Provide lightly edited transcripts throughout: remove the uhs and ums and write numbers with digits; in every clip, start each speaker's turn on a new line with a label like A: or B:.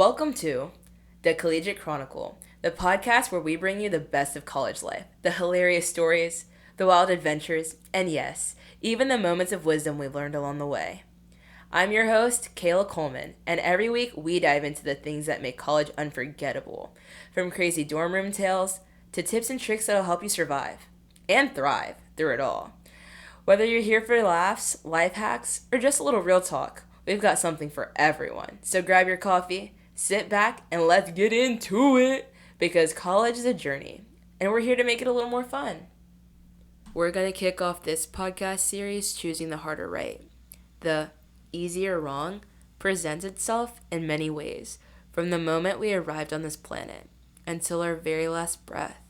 A: Welcome to the Collegiate Chronicle, the podcast where we bring you the best of college life, the hilarious stories, the wild adventures, and yes, even the moments of wisdom we learned along the way. I'm your host, Kayla Coleman, and every week we dive into the things that make college unforgettable, from crazy dorm room tales to tips and tricks that'll help you survive and thrive through it all. Whether you're here for laughs, life hacks, or just a little real talk, we've got something for everyone. So grab your coffee, sit back, and let's get into it because college is a journey, and we're here to make it a little more fun. We're going to kick off this podcast series choosing the harder right. The easy or wrong presents itself in many ways from the moment we arrived on this planet until our very last breath.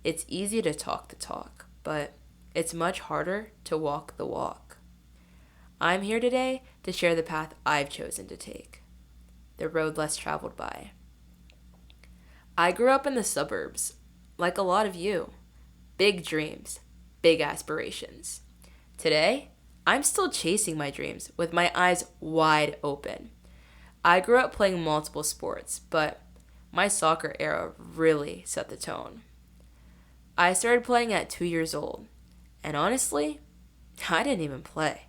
A: It's easy to talk the talk, but it's much harder to walk the walk. I'm here today to share the path I've chosen to take, the road less traveled by. I grew up in the suburbs, like a lot of you. Big dreams, big aspirations. Today, I'm still chasing my dreams with my eyes wide open. I grew up playing multiple sports, but my soccer era really set the tone. I started playing at 2 years old, and honestly, I didn't even play.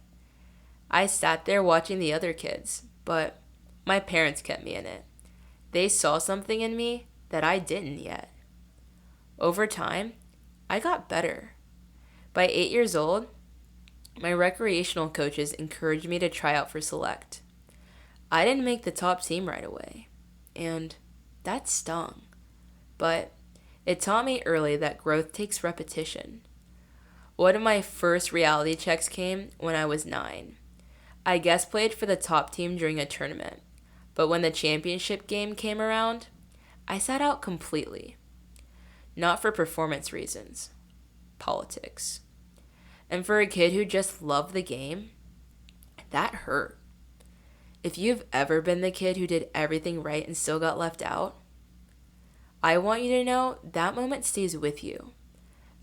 A: I sat there watching the other kids, but my parents kept me in it. They saw something in me that I didn't yet. Over time, I got better. By 8 years old, my recreational coaches encouraged me to try out for select. I didn't make the top team right away, and that stung. But it taught me early that growth takes repetition. One of my first reality checks came when I was 9. I guest played for the top team during a tournament, but when the championship game came around, I sat out completely. Not for performance reasons, politics. And for a kid who just loved the game, that hurt. If you've ever been the kid who did everything right and still got left out, I want you to know that moment stays with you,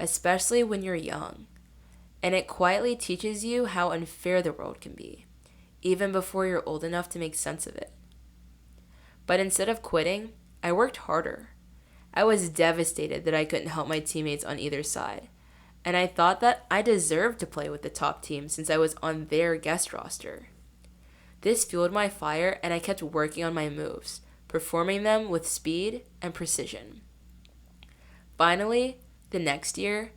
A: especially when you're young, and it quietly teaches you how unfair the world can be, even before you're old enough to make sense of it. But instead of quitting, I worked harder. I was devastated that I couldn't help my teammates on either side, and I thought that I deserved to play with the top team since I was on their guest roster. This fueled my fire, and I kept working on my moves, performing them with speed and precision. Finally, the next year,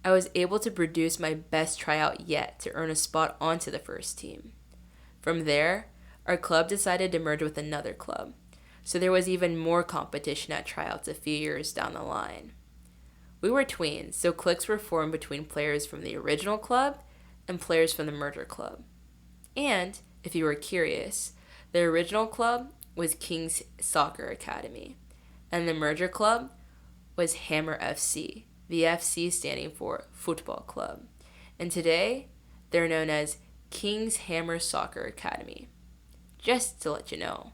A: I was able to produce my best tryout yet to earn a spot onto the first team. From there, our club decided to merge with another club, so there was even more competition at tryouts a few years down the line. We were tweens, so cliques were formed between players from the original club and players from the merger club. And, if you were curious, the original club was King's Soccer Academy, and the merger club was Hammer FC, the FC standing for Football Club. And today, they're known as King's Hammer Soccer Academy. Just to let you know.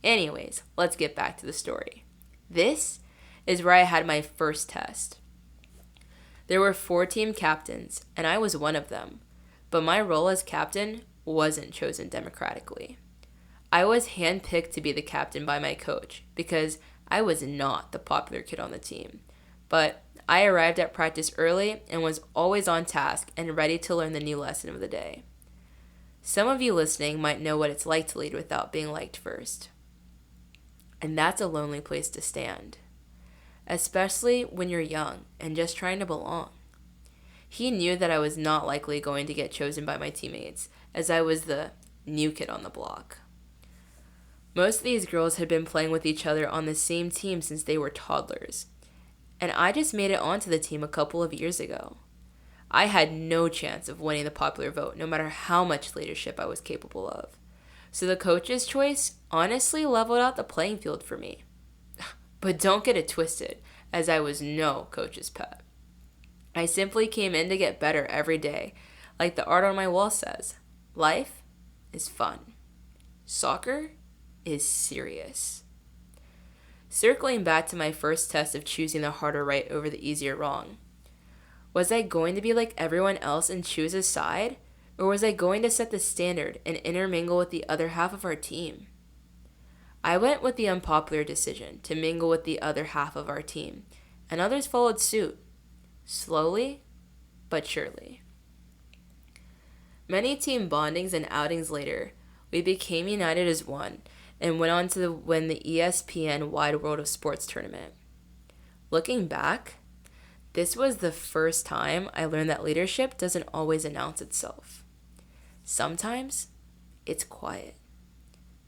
A: Anyways, let's get back to the story. This is where I had my first test. There were 4 team captains, and I was one of them, but my role as captain wasn't chosen democratically. I was handpicked to be the captain by my coach because I was not the popular kid on the team, but I arrived at practice early and was always on task and ready to learn the new lesson of the day. Some of you listening might know what it's like to lead without being liked first. And that's a lonely place to stand, especially when you're young and just trying to belong. He knew that I was not likely going to get chosen by my teammates, as I was the new kid on the block. Most of these girls had been playing with each other on the same team since they were toddlers, and I just made it onto the team a couple of years ago. I had no chance of winning the popular vote, no matter how much leadership I was capable of. So the coach's choice honestly leveled out the playing field for me. But don't get it twisted, as I was no coach's pet. I simply came in to get better every day. Like the art on my wall says, life is fun. Soccer is serious. Circling back to my first test of choosing the harder right over the easier wrong. Was I going to be like everyone else and choose a side? Or was I going to set the standard and intermingle with the other half of our team? I went with the unpopular decision to mingle with the other half of our team, and others followed suit, slowly but surely. Many team bondings and outings later, we became united as one and went on to win the ESPN Wide World of Sports tournament. Looking back, this was the first time I learned that leadership doesn't always announce itself. Sometimes it's quiet.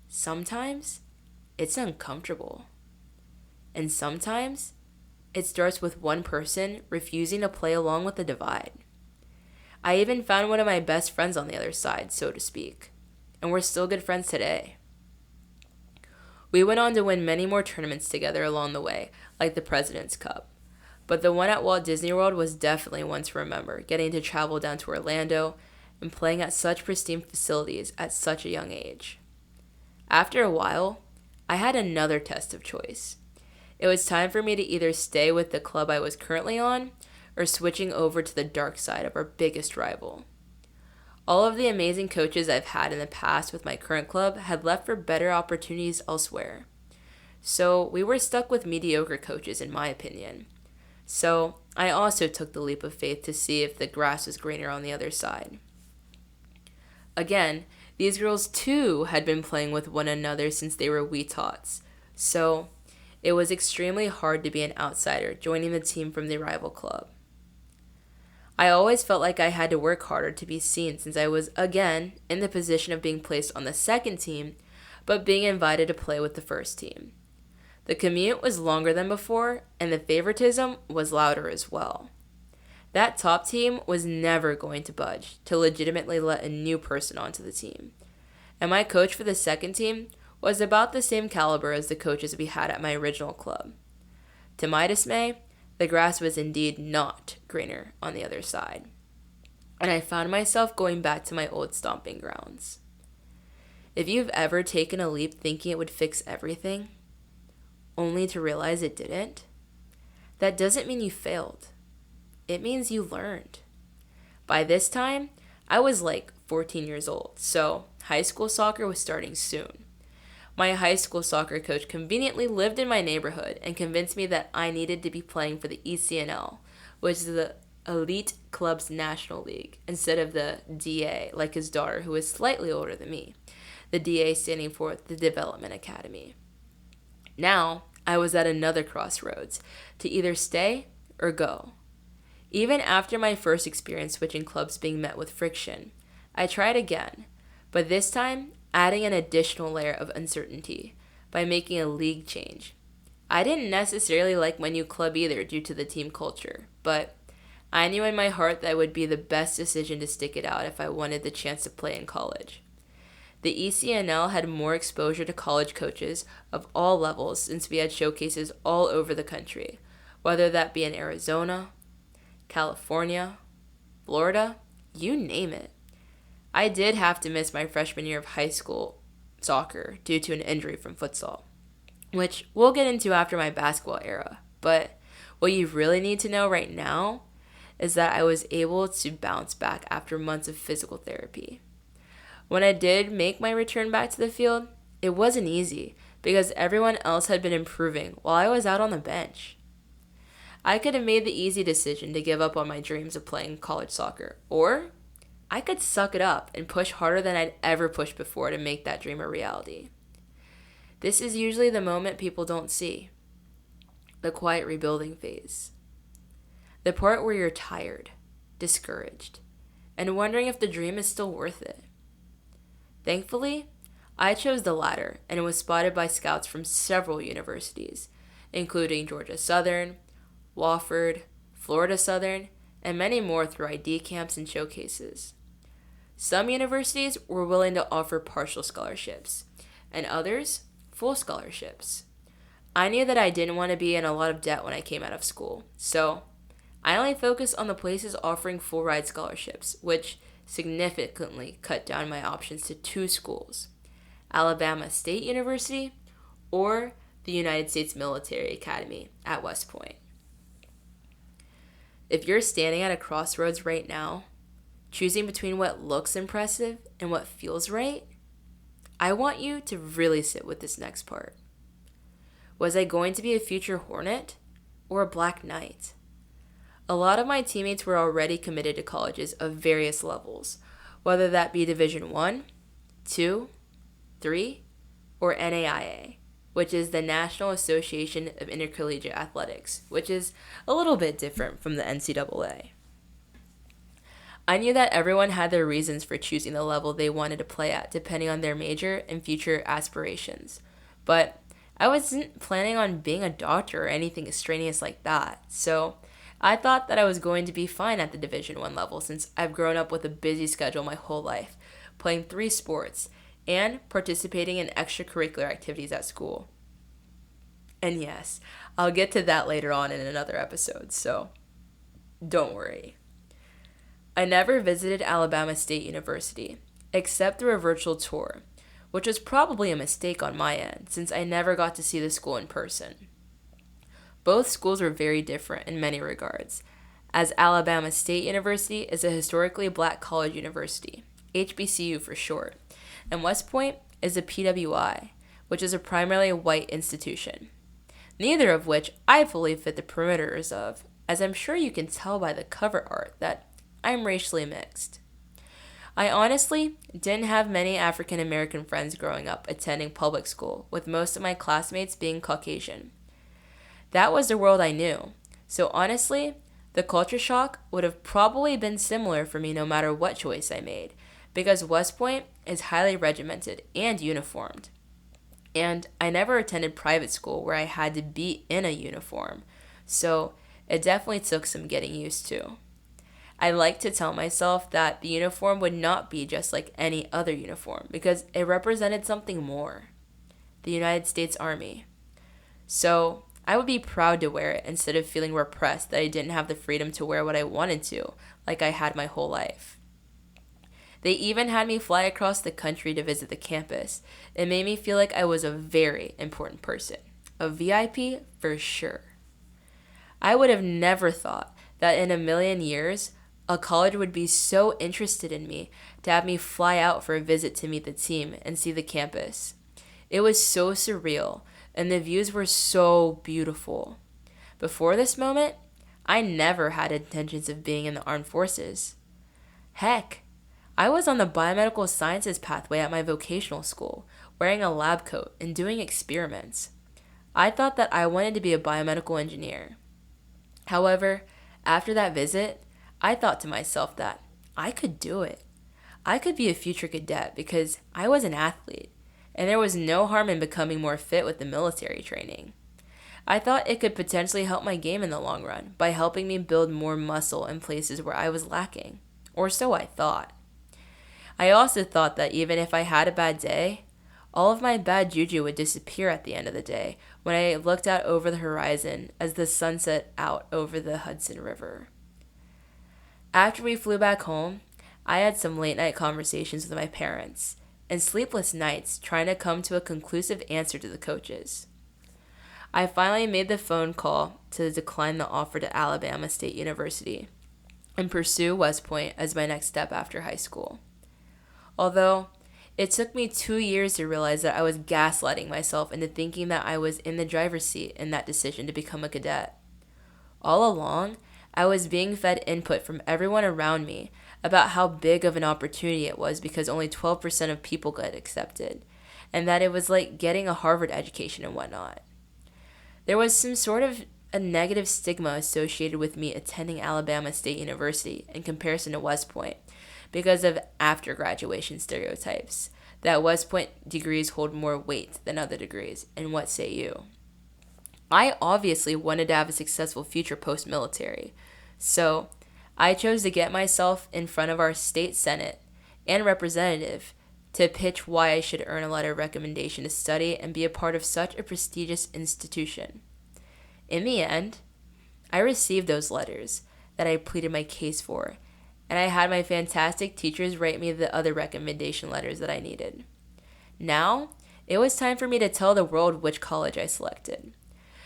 A: Sometimes it's uncomfortable. And sometimes it starts with one person refusing to play along with the divide. I even found one of my best friends on the other side, so to speak, and we're still good friends today. We went on to win many more tournaments together along the way, like the President's Cup. But the one at Walt Disney World was definitely one to remember, getting to travel down to Orlando and playing at such pristine facilities at such a young age. After a while, I had another test of choice. It was time for me to either stay with the club I was currently on or switching over to the dark side of our biggest rival. All of the amazing coaches I've had in the past with my current club had left for better opportunities elsewhere. So we were stuck with mediocre coaches, in my opinion. So I also took the leap of faith to see if the grass was greener on the other side. Again, these girls too had been playing with one another since they were wee tots. So it was extremely hard to be an outsider joining the team from the rival club. I always felt like I had to work harder to be seen since I was, again, in the position of being placed on the second team, but being invited to play with the first team. The commute was longer than before, and the favoritism was louder as well. That top team was never going to budge to legitimately let a new person onto the team. And my coach for the second team was about the same caliber as the coaches we had at my original club. To my dismay, the grass was indeed not greener on the other side, and I found myself going back to my old stomping grounds. If you've ever taken a leap thinking it would fix everything, only to realize it didn't, that doesn't mean you failed. It means you learned. By this time, I was like 14 years old, so high school soccer was starting soon. My high school soccer coach conveniently lived in my neighborhood and convinced me that I needed to be playing for the ECNL, which is the Elite Clubs National League, instead of the DA, like his daughter, who is slightly older than me, the DA standing for the Development Academy. Now, I was at another crossroads, to either stay or go. Even after my first experience switching clubs being met with friction, I tried again, but this time adding an additional layer of uncertainty by making a league change. I didn't necessarily like my new club either due to the team culture, but I knew in my heart that it would be the best decision to stick it out if I wanted the chance to play in college. The ECNL had more exposure to college coaches of all levels since we had showcases all over the country, whether that be in Arizona, California, Florida, you name it. I did have to miss my freshman year of high school soccer due to an injury from futsal, which we'll get into after my basketball era. But what you really need to know right now is that I was able to bounce back after months of physical therapy. When I did make my return back to the field, it wasn't easy because everyone else had been improving while I was out on the bench. I could have made the easy decision to give up on my dreams of playing college soccer, or I could suck it up and push harder than I'd ever pushed before to make that dream a reality. This is usually the moment people don't see. The quiet rebuilding phase. The part where you're tired, discouraged, and wondering if the dream is still worth it. Thankfully, I chose the latter and was spotted by scouts from several universities, including Georgia Southern, Wofford, Florida Southern, and many more through ID camps and showcases. Some universities were willing to offer partial scholarships, and others, full scholarships. I knew that I didn't want to be in a lot of debt when I came out of school, so I only focused on the places offering full ride scholarships, which significantly cut down my options to 2 schools, Alabama State University or the United States Military Academy at West Point. If you're standing at a crossroads right now, choosing between what looks impressive and what feels right, I want you to really sit with this next part. Was I going to be a future Hornet or a Black Knight? A lot of my teammates were already committed to colleges of various levels, whether that be Division 1, 2, 3, or NAIA, which is the National Association of Intercollegiate Athletics, which is a little bit different from the NCAA. I knew that everyone had their reasons for choosing the level they wanted to play at depending on their major and future aspirations, but I wasn't planning on being a doctor or anything extraneous like that, so I thought that I was going to be fine at the Division 1 level since I've grown up with a busy schedule my whole life, playing 3 sports, and participating in extracurricular activities at school. And yes, I'll get to that later on in another episode, so don't worry. I never visited Alabama State University, except through a virtual tour, which was probably a mistake on my end since I never got to see the school in person. Both schools were very different in many regards, as Alabama State University is a historically black college university, HBCU for short, and West Point is a PWI, which is a primarily white institution. Neither of which I fully fit the perimeters of, as I'm sure you can tell by the cover art that I'm racially mixed. I honestly didn't have many African American friends growing up attending public school, with most of my classmates being Caucasian. That was the world I knew, so honestly, the culture shock would have probably been similar for me no matter what choice I made, because West Point is highly regimented and uniformed. And I never attended private school where I had to be in a uniform, so it definitely took some getting used to. I like to tell myself that the uniform would not be just like any other uniform because it represented something more. The United States Army. So I would be proud to wear it instead of feeling repressed that I didn't have the freedom to wear what I wanted to, like I had my whole life. They even had me fly across the country to visit the campus. It made me feel like I was a very important person. A VIP for sure. I would have never thought that in a million years, a college would be so interested in me to have me fly out for a visit to meet the team and see the campus. It was so surreal, and the views were so beautiful. Before this moment, I never had intentions of being in the armed forces. Heck, I was on the biomedical sciences pathway at my vocational school, wearing a lab coat and doing experiments. I thought that I wanted to be a biomedical engineer. However, after that visit, I thought to myself that I could do it. I could be a future cadet because I was an athlete, and there was no harm in becoming more fit with the military training. I thought it could potentially help my game in the long run by helping me build more muscle in places where I was lacking, or so I thought. I also thought that even if I had a bad day, all of my bad juju would disappear at the end of the day when I looked out over the horizon as the sun set out over the Hudson River. After we flew back home, I had some late night conversations with my parents and sleepless nights trying to come to a conclusive answer to the coaches. I finally made the phone call to decline the offer to Alabama State University and pursue West Point as my next step after high school. Although it took me 2 years to realize that I was gaslighting myself into thinking that I was in the driver's seat in that decision to become a cadet. All along, I was being fed input from everyone around me about how big of an opportunity it was because only 12% of people got accepted, and that it was like getting a Harvard education and whatnot. There was some sort of a negative stigma associated with me attending Alabama State University in comparison to West Point because of after graduation stereotypes, that West Point degrees hold more weight than other degrees, and what say you? I obviously wanted to have a successful future post-military, so I chose to get myself in front of our state senate and representative to pitch why I should earn a letter of recommendation to study and be a part of such a prestigious institution. In the end, I received those letters that I pleaded my case for, and I had my fantastic teachers write me the other recommendation letters that I needed. Now, it was time for me to tell the world which college I selected.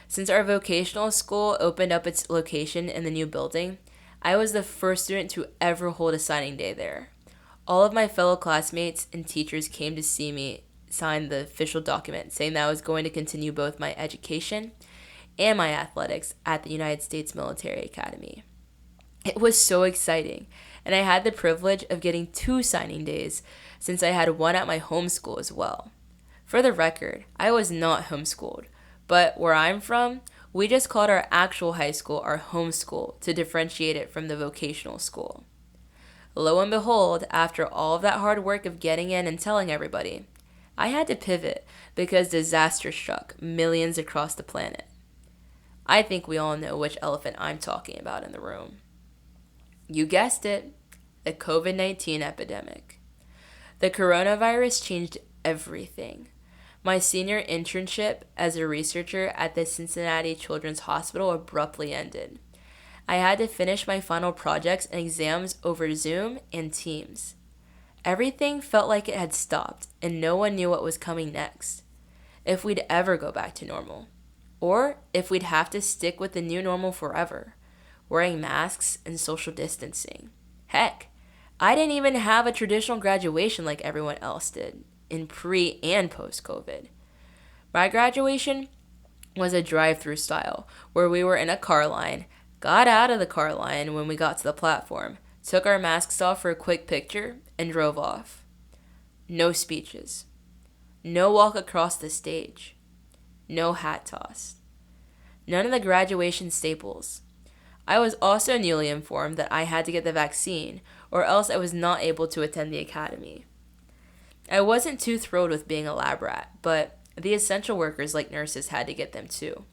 A: Since our vocational school opened up its location in the new building, I was the first student to ever hold a signing day there. All of my fellow classmates and teachers came to see me signed the official document saying that I was going to continue both my education and my athletics at the United States Military Academy. It was so exciting, and I had the privilege of getting 2 signing days since I had one at my home school as well. For the record, I was not homeschooled, but where I'm from, we just called our actual high school our home school to differentiate it from the vocational school. Lo and behold, after all of that hard work of getting in and telling everybody, I had to pivot because disaster struck millions across the planet. I think we all know which elephant I'm talking about in the room. You guessed it, the COVID-19 epidemic. The coronavirus changed everything. My senior internship as a researcher at the Cincinnati Children's Hospital abruptly ended. I had to finish my final projects and exams over Zoom and Teams. Everything felt like it had stopped, and no one knew what was coming next. If we'd ever go back to normal. Or if we'd have to stick with the new normal forever, wearing masks and social distancing. Heck, I didn't even have a traditional graduation like everyone else did in pre and post-COVID. My graduation was a drive-through style where we were in a car line, got out of the car line when we got to the platform, took our masks off for a quick picture, and drove off. No speeches. No walk across the stage. No hat toss. None of the graduation staples. I was also newly informed that I had to get the vaccine, or else I was not able to attend the academy. I wasn't too thrilled with being a lab rat, but the essential workers like nurses had to get them too.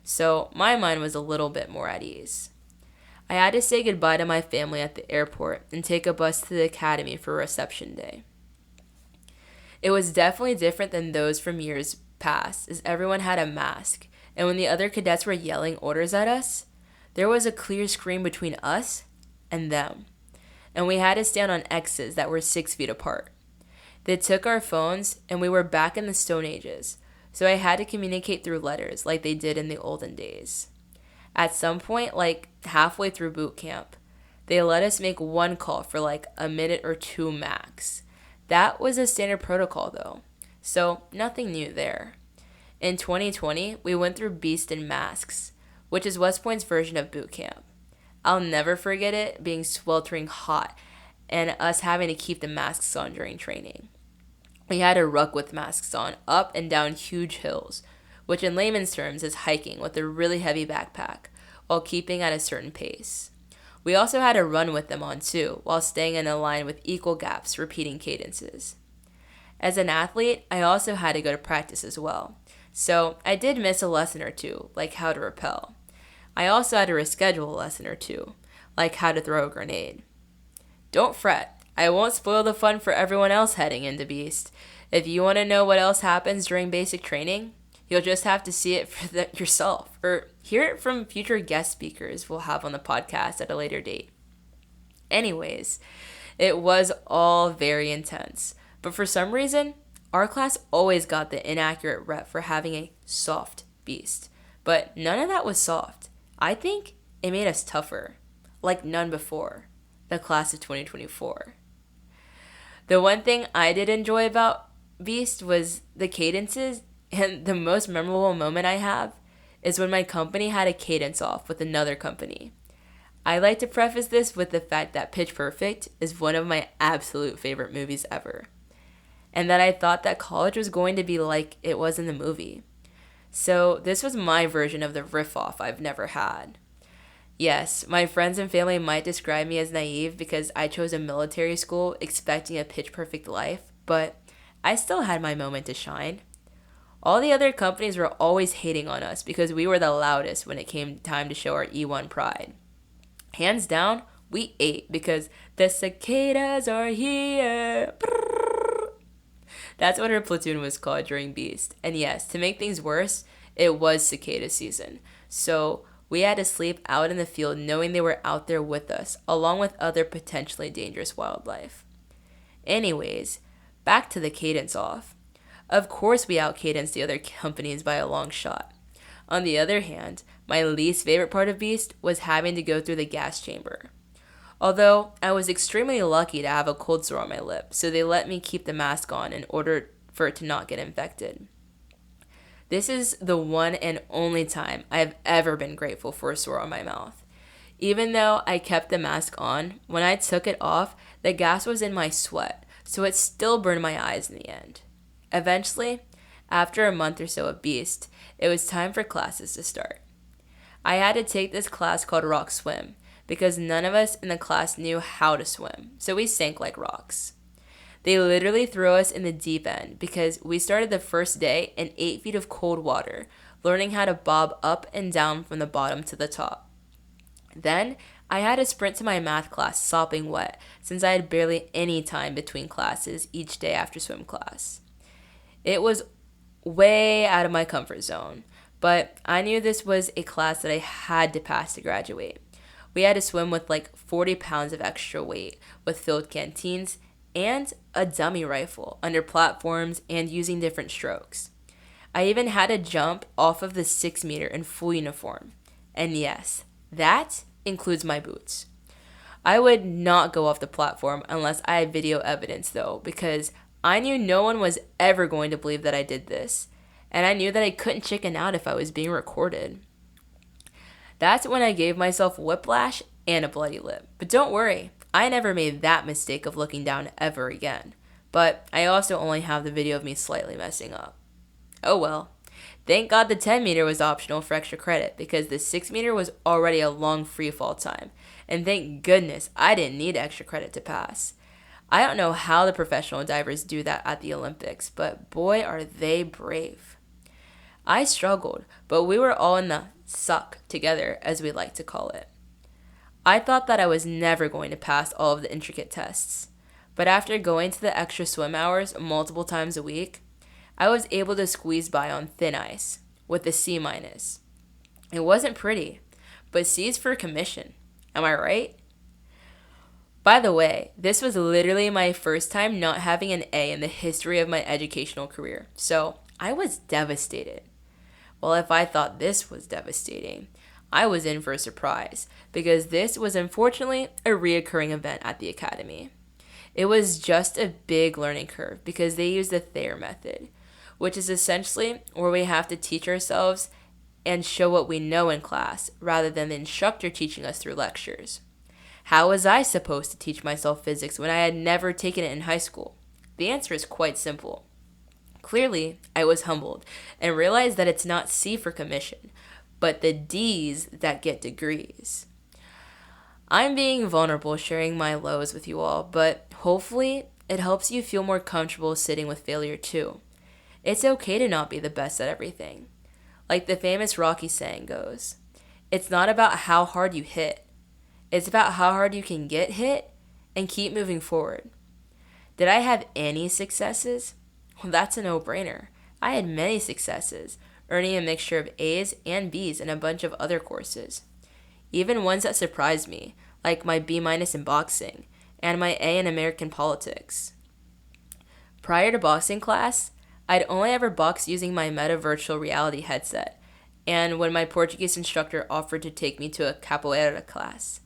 A: So my mind was a little bit more at ease. I had to say goodbye to my family at the airport and take a bus to the academy for reception day. It was definitely different than those from years past, as everyone had a mask, and when the other cadets were yelling orders at us, there was a clear screen between us and them, and we had to stand on X's that were 6 feet apart. They took our phones, and we were back in the Stone Ages, so I had to communicate through letters like they did in the olden days. At some point, like halfway through boot camp, they let us make one call for like a minute or 2 max. That was a standard protocol though, so nothing new there. In 2020, we went through Beast in Masks, which is West Point's version of boot camp. I'll never forget it being sweltering hot and us having to keep the masks on during training. We had to ruck with masks on up and down huge hills, which in layman's terms is hiking with a really heavy backpack while keeping at a certain pace. We also had to run with them on too, while staying in a line with equal gaps, repeating cadences. As an athlete, I also had to go to practice as well, so I did miss a lesson or two, like how to rappel. I also had to reschedule a lesson or two, like how to throw a grenade. Don't fret, I won't spoil the fun for everyone else heading into Beast. If you want to know what else happens during basic training, you'll just have to see it for yourself, or hear it from future guest speakers we'll have on the podcast at a later date. Anyways, it was all very intense, but for some reason, our class always got the inaccurate rep for having a soft beast. But none of that was soft. I think it made us tougher, like none before, the class of 2024. The one thing I did enjoy about Beast was the cadences, and the most memorable moment I have is when my company had a cadence off with another company. I like to preface this with the fact that Pitch Perfect is one of my absolute favorite movies ever, and that I thought that college was going to be like it was in the movie. So this was my version of the riff-off I've never had. Yes, my friends and family might describe me as naive because I chose a military school expecting a Pitch Perfect life, but I still had my moment to shine. All the other companies were always hating on us because we were the loudest when it came time to show our E1 pride. Hands down, we ate because the cicadas are here. That's what our platoon was called during Beast. And yes, to make things worse, it was cicada season. So we had to sleep out in the field knowing they were out there with us, along with other potentially dangerous wildlife. Anyways, back to the cadence off. Of course we out-cadenced the other companies by a long shot. On the other hand, my least favorite part of Beast was having to go through the gas chamber. Although I was extremely lucky to have a cold sore on my lip, so they let me keep the mask on in order for it to not get infected. This is the one and only time I have ever been grateful for a sore on my mouth. Even though I kept the mask on, when I took it off, the gas was in my sweat, so it still burned my eyes in the end. Eventually, after a month or so of Beast, it was time for classes to start. I had to take this class called Rock Swim because none of us in the class knew how to swim, so we sank like rocks. They literally threw us in the deep end because we started the first day in 8 feet of cold water, learning how to bob up and down from the bottom to the top. Then, I had to sprint to my math class sopping wet since I had barely any time between classes each day after swim class. It was way out of my comfort zone, but I knew this was a class that I had to pass to graduate. We had to swim with like 40 pounds of extra weight with filled canteens and a dummy rifle under platforms and using different strokes. I even had to jump off of the 6 meter in full uniform. And yes, that includes my boots. I would not go off the platform unless I had video evidence though, because I knew no one was ever going to believe that I did this. And I knew that I couldn't chicken out if I was being recorded. That's when I gave myself whiplash and a bloody lip. But don't worry, I never made that mistake of looking down ever again. But I also only have the video of me slightly messing up. Oh well. Thank God the 10 meter was optional for extra credit because the 6 meter was already a long free fall time. And thank goodness I didn't need extra credit to pass. I don't know how the professional divers do that at the Olympics, but boy are they brave. I struggled, but we were all in the suck together, as we like to call it. I thought that I was never going to pass all of the intricate tests, but after going to the extra swim hours multiple times a week, I was able to squeeze by on thin ice with a C-. It wasn't pretty, but C's for commission. Am I right? By the way, this was literally my first time not having an A in the history of my educational career, so I was devastated. Well, if I thought this was devastating, I was in for a surprise because this was unfortunately a reoccurring event at the academy. It was just a big learning curve because they used the Thayer method, which is essentially where we have to teach ourselves and show what we know in class rather than the instructor teaching us through lectures. How was I supposed to teach myself physics when I had never taken it in high school? The answer is quite simple. Clearly, I was humbled and realized that it's not C for commission, but the D's that get degrees. I'm being vulnerable sharing my lows with you all, but hopefully it helps you feel more comfortable sitting with failure too. It's okay to not be the best at everything. Like the famous Rocky saying goes, it's not about how hard you hit. It's about how hard you can get hit and keep moving forward. Did I have any successes? Well, that's a no-brainer. I had many successes, earning a mixture of A's and B's in a bunch of other courses. Even ones that surprised me, like my B- in boxing and my A in American politics. Prior to boxing class, I'd only ever boxed using my Meta virtual reality headset, and when my Portuguese instructor offered to take me to a capoeira class.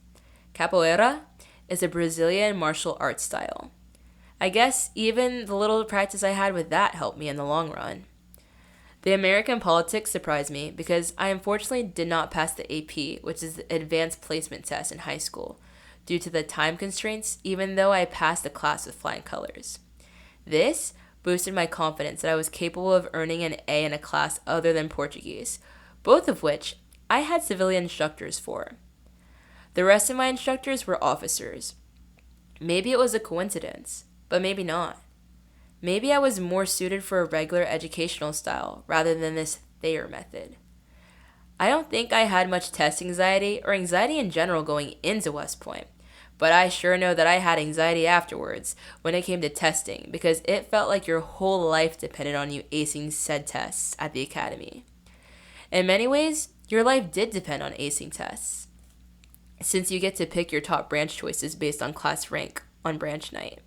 A: Capoeira is a Brazilian martial arts style. I guess even the little practice I had with that helped me in the long run. The American politics surprised me because I unfortunately did not pass the AP, which is the advanced placement test in high school, due to the time constraints, even though I passed the class with flying colors. This boosted my confidence that I was capable of earning an A in a class other than Portuguese, both of which I had civilian instructors for. The rest of my instructors were officers. Maybe it was a coincidence, but maybe not. Maybe I was more suited for a regular educational style rather than this Thayer method. I don't think I had much test anxiety or anxiety in general going into West Point, but I sure know that I had anxiety afterwards when it came to testing because it felt like your whole life depended on you acing said tests at the academy. In many ways, your life did depend on acing tests, since you get to pick your top branch choices based on class rank on branch night.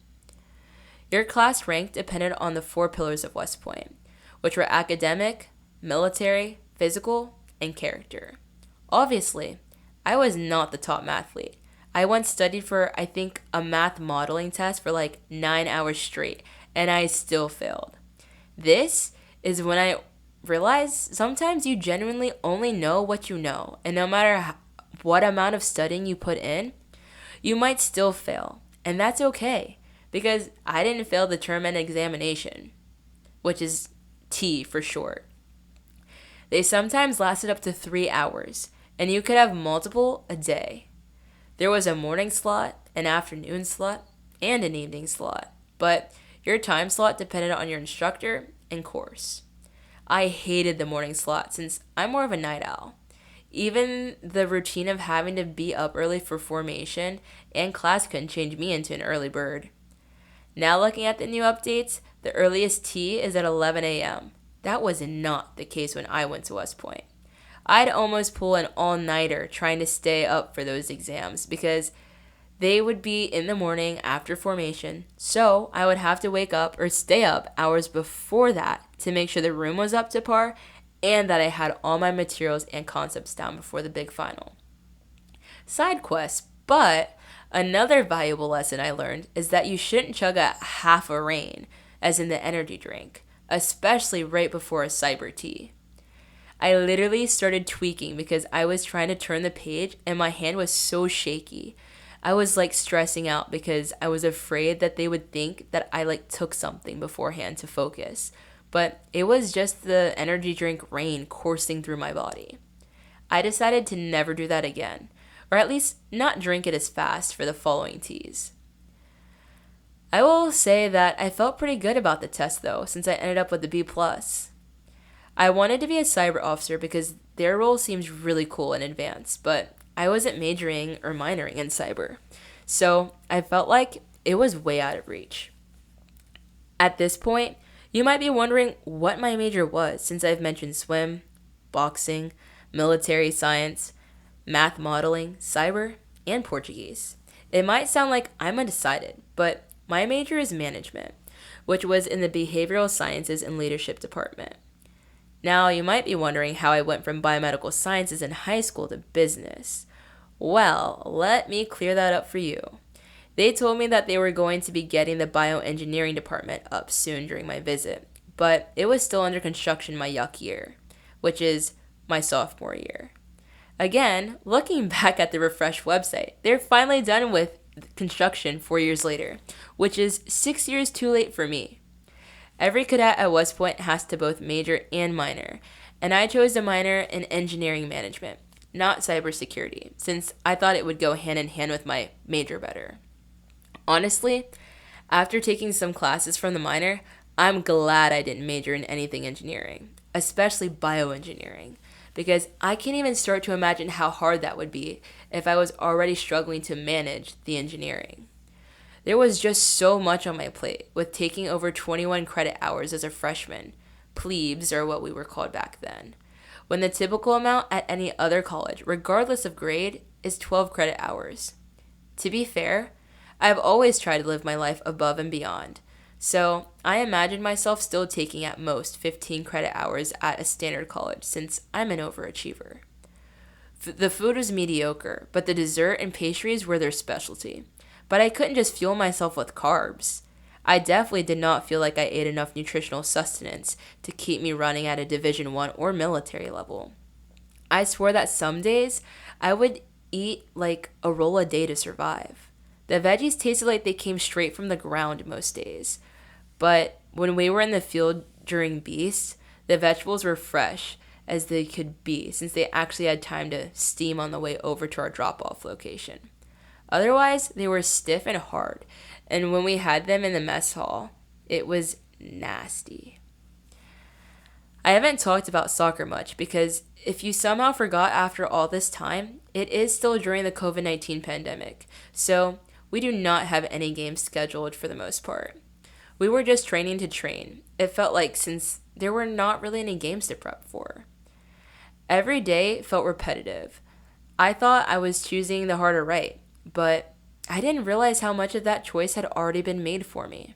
A: Your class rank depended on the 4 pillars of West Point, which were academic, military, physical, and character. Obviously, I was not the top mathlete. I once studied for, I think, a math modeling test for like 9 hours straight, and I still failed. This is when I realized sometimes you genuinely only know what you know, and no matter what amount of studying you put in, you might still fail. And that's okay, because I didn't fail the term and examination, which is T for short. They sometimes lasted up to 3 hours, and you could have multiple a day. There was a morning slot, an afternoon slot, and an evening slot, but your time slot depended on your instructor and course. I hated the morning slot since I'm more of a night owl. Even the routine of having to be up early for formation and class couldn't change me into an early bird. Now looking at the new updates, the earliest tea is at 11 a.m. That was not the case when I went to West Point. I'd almost pull an all-nighter trying to stay up for those exams because they would be in the morning after formation, so I would have to wake up or stay up hours before that to make sure the room was up to par and that I had all my materials and concepts down before the big final. Side quest, but another valuable lesson I learned is that you shouldn't chug a half a rain, as in the energy drink, especially right before a cyber tea. I literally started tweaking because I was trying to turn the page and my hand was so shaky. I was like stressing out because I was afraid that they would think that I like took something beforehand to focus. But it was just the energy drink rain coursing through my body. I decided to never do that again, or at least not drink it as fast for the following teas. I will say that I felt pretty good about the test though, since I ended up with a B+. I wanted to be a cyber officer because their role seems really cool and advanced, but I wasn't majoring or minoring in cyber. So I felt like it was way out of reach. At this point, you might be wondering what my major was, since I've mentioned swim, boxing, military science, math modeling, cyber, and Portuguese. It might sound like I'm undecided, but my major is management, which was in the behavioral sciences and leadership department. Now, you might be wondering how I went from biomedical sciences in high school to business. Well, let me clear that up for you. They told me that they were going to be getting the bioengineering department up soon during my visit, but it was still under construction my yuck year, which is my sophomore year. Again, looking back at the Refresh website, they're finally done with construction 4 years later, which is 6 years too late for me. Every cadet at West Point has to both major and minor, and I chose to minor in engineering management, not cybersecurity, since I thought it would go hand in hand with my major better. Honestly, after taking some classes from the minor, I'm glad I didn't major in anything engineering, especially bioengineering, because I can't even start to imagine how hard that would be if I was already struggling to manage the engineering. There was just so much on my plate, with taking over 21 credit hours as a freshman. Plebes are what we were called back then. When the typical amount at any other college, regardless of grade, is 12 credit hours. To be fair, I've always tried to live my life above and beyond, so I imagine myself still taking at most 15 credit hours at a standard college since I'm an overachiever. The food was mediocre, but the dessert and pastries were their specialty. But I couldn't just fuel myself with carbs. I definitely did not feel like I ate enough nutritional sustenance to keep me running at a Division I or military level. I swore that some days I would eat like a roll a day to survive. The veggies tasted like they came straight from the ground most days. But when we were in the field during Beast, the vegetables were fresh as they could be since they actually had time to steam on the way over to our drop-off location. Otherwise, they were stiff and hard, and when we had them in the mess hall, it was nasty. I haven't talked about soccer much because if you somehow forgot after all this time, it is still during the COVID-19 pandemic, so we do not have any games scheduled for the most part. We were just training to train, it felt like, since there were not really any games to prep for. Every day felt repetitive. I thought I was choosing the harder right, but I didn't realize how much of that choice had already been made for me.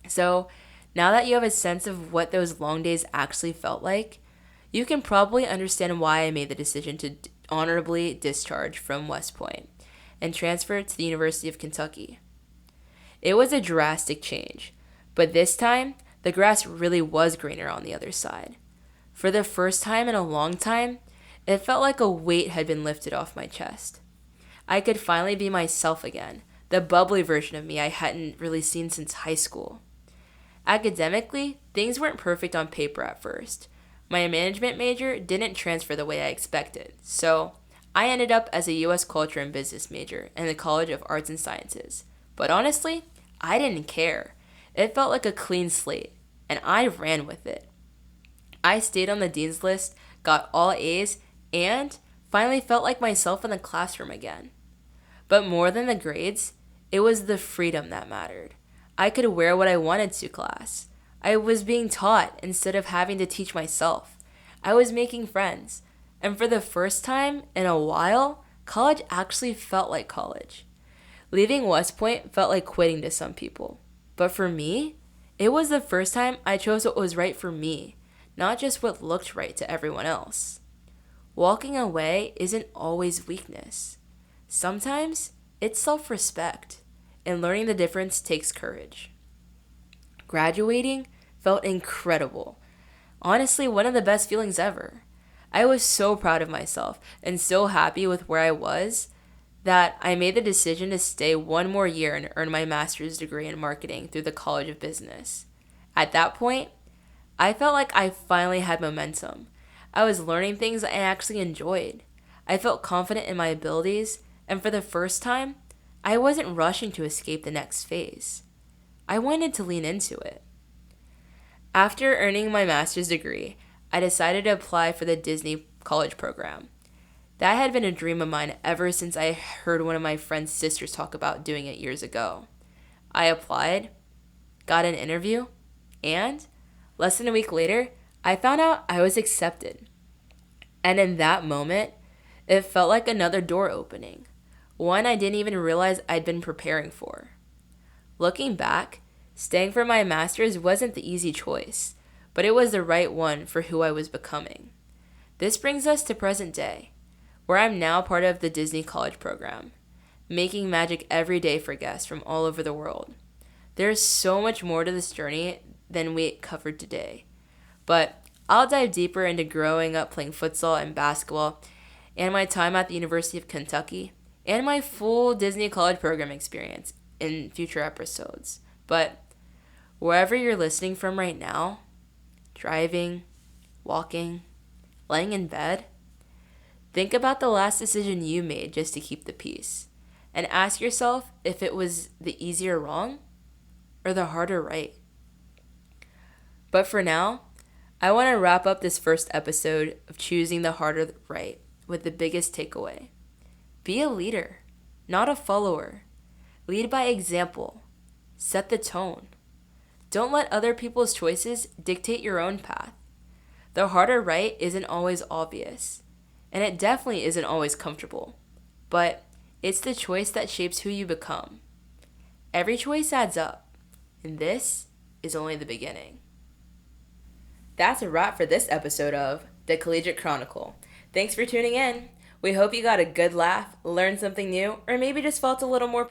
A: So, now that you have a sense of what those long days actually felt like, you can probably understand why I made the decision to honorably discharge from West Point and transfer to the University of Kentucky. It was a drastic change, but this time, the grass really was greener on the other side. For the first time in a long time, it felt like a weight had been lifted off my chest. I could finally be myself again, the bubbly version of me I hadn't really seen since high school. Academically, things weren't perfect on paper at first. My management major didn't transfer the way I expected, so I ended up as a U.S. Culture and Business major in the College of Arts and Sciences. But honestly, I didn't care. It felt like a clean slate, and I ran with it. I stayed on the dean's list, got all A's, and finally felt like myself in the classroom again. But more than the grades, it was the freedom that mattered. I could wear what I wanted to class. I was being taught instead of having to teach myself. I was making friends. And for the first time in a while, college actually felt like college. Leaving West Point felt like quitting to some people. But for me, it was the first time I chose what was right for me, not just what looked right to everyone else. Walking away isn't always weakness. Sometimes it's self-respect, and learning the difference takes courage. Graduating felt incredible. Honestly, one of the best feelings ever. I was so proud of myself and so happy with where I was that I made the decision to stay one more year and earn my master's degree in marketing through the College of Business. At that point, I felt like I finally had momentum. I was learning things I actually enjoyed. I felt confident in my abilities, and for the first time, I wasn't rushing to escape the next phase. I wanted to lean into it. After earning my master's degree, I decided to apply for the Disney College program. That had been a dream of mine ever since I heard one of my friend's sisters talk about doing it years ago. I applied, got an interview, and less than a week later, I found out I was accepted. And in that moment, it felt like another door opening, one I didn't even realize I'd been preparing for. Looking back, staying for my master's wasn't the easy choice, but it was the right one for who I was becoming. This brings us to present day, where I'm now part of the Disney College program, making magic every day for guests from all over the world. There's so much more to this journey than we covered today, but I'll dive deeper into growing up playing futsal and basketball, and my time at the University of Kentucky, and my full Disney College program experience in future episodes. But wherever you're listening from right now, driving, walking, laying in bed, think about the last decision you made just to keep the peace, and ask yourself if it was the easier wrong or the harder right. But for now, I want to wrap up this first episode of Choosing the Harder Right with the biggest takeaway. Be a leader, not a follower. Lead by example. Set the tone. Don't let other people's choices dictate your own path. The harder right isn't always obvious, and it definitely isn't always comfortable, but it's the choice that shapes who you become. Every choice adds up, and this is only the beginning. That's a wrap for this episode of The Collegiate Chronicle. Thanks for tuning in. We hope you got a good laugh, learned something new, or maybe just felt a little more